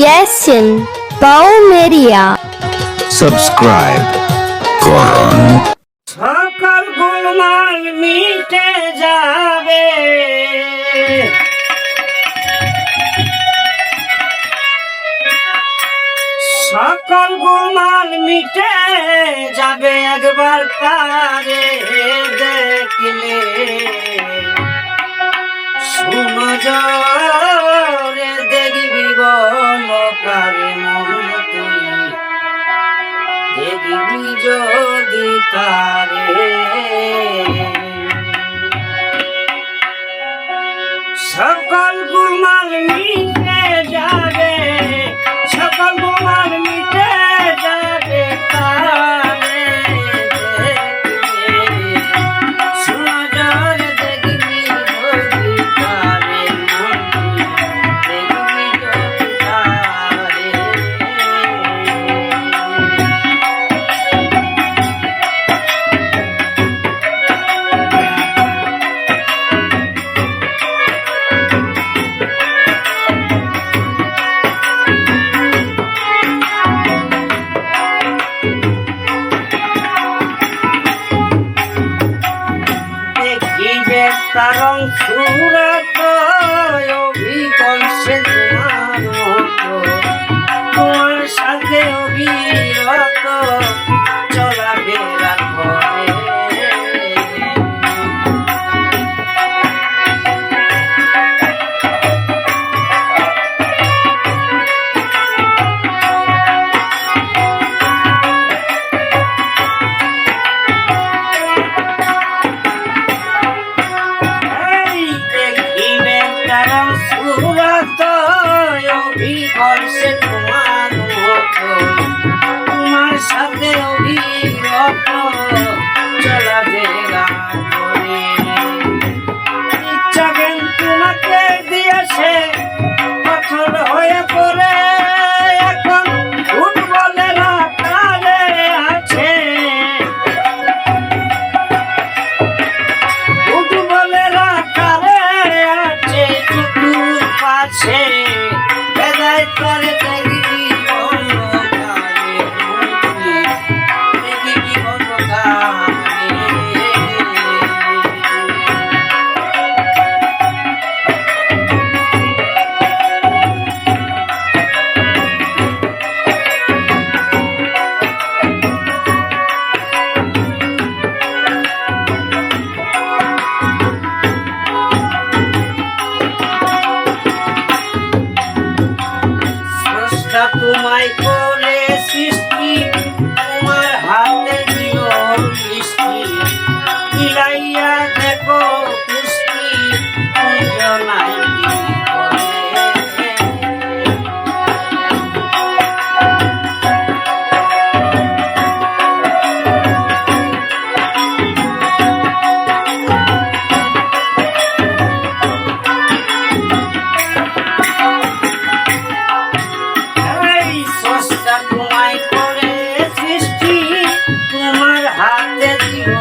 Yasin বাউমেরিয়া subscribe করুন। সকল গুলমাল মিটে যাবে, সকল গুলমাল মিটে যাবে একবার তারে দেখলে। শুনো জরে দেখবি বলকারে মন তুই, দেখবি যদি তারে। সকল গুলমাল মিটে যাবে, সকল গুলমাল মিটে যাবে তারে দেখলে। শুনো জরে দেখবি যদি তারে মন তুই, দেখবি যদি তারে। দেখিবে তারং সুরত অভিকর্ষে তোমার মতো, তোমার সাথে অবিরত চলাফেরা করে। দেখিবে তারং সুরত অভিকর্ষে তোমার মতো, তোমার সাথে অবিরত চলাফেরা করে। ইচ্ছা জ্ঞান তোমাকে দিয়েছে কঠোর হয়ে পড়ে, এখন ফুটবলের আকারে আছে, ফুটবলের আকারে আছে চতুর পাশে। বেদায় করে দেখবি বলকারে মন তুই, দেখবি বলকারে। স্রষ্টা তোমায় করে সৃষ্টি, তোমার হাতে দিল মিষ্টি, মিলাইয়া দেখো পুষ্টি কুঞ্জনায় কি করে। এই স্রষ্টা তোমায় করে সৃষ্টি, তোমার হাতে দিল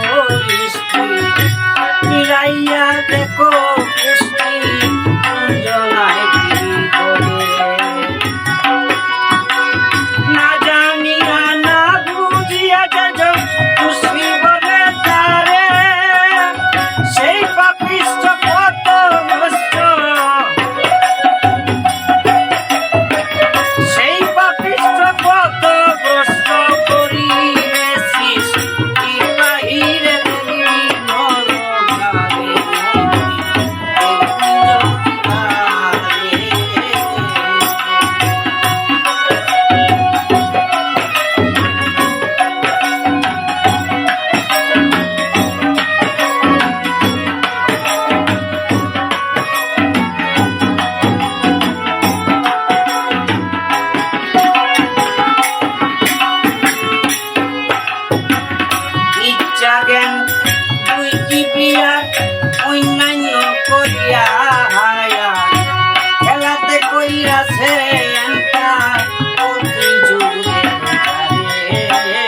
মিষ্টি, মিলাইয়া দেখো পুষ্টি কুঞ্জনায় কি করে। না জানিয়া না বুঝিয়া যে খুশি বলে তারে, সেই পাপিষ্ঠ কত নষ্ট, সেই পাপিষ্ঠ কত কষ্ট করিবে সৃষ্টি বাহিরে দেখবি নরকারে মন তুই, দেখবি যদি তারে। ইচ্ছা জ্ঞান দুই টিপিয়া অন্যান্য করিয়া হারায়া, খেলাতে কইরাছে অতি যুগে তারে।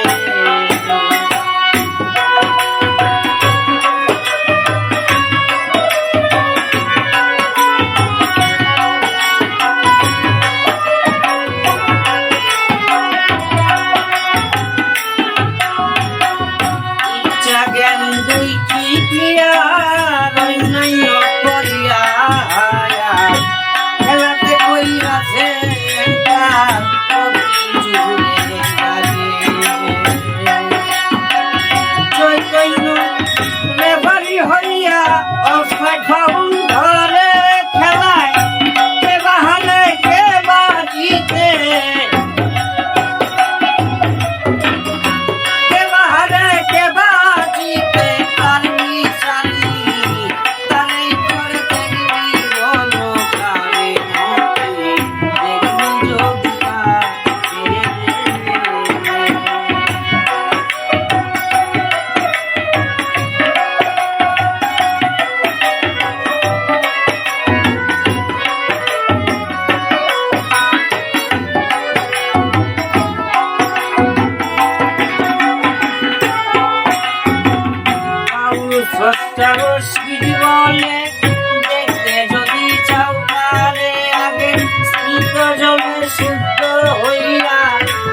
শীত জলে শুদ্ধ হইয়া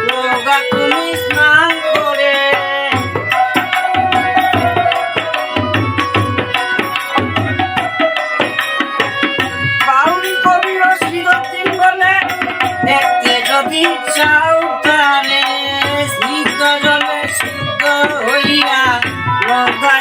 লগা তুমি স্নান করে বাউল কবির শিরতি বলে দেখতে যদি চাও তারে শীত জলে শুদ্ধ হইয়া লগা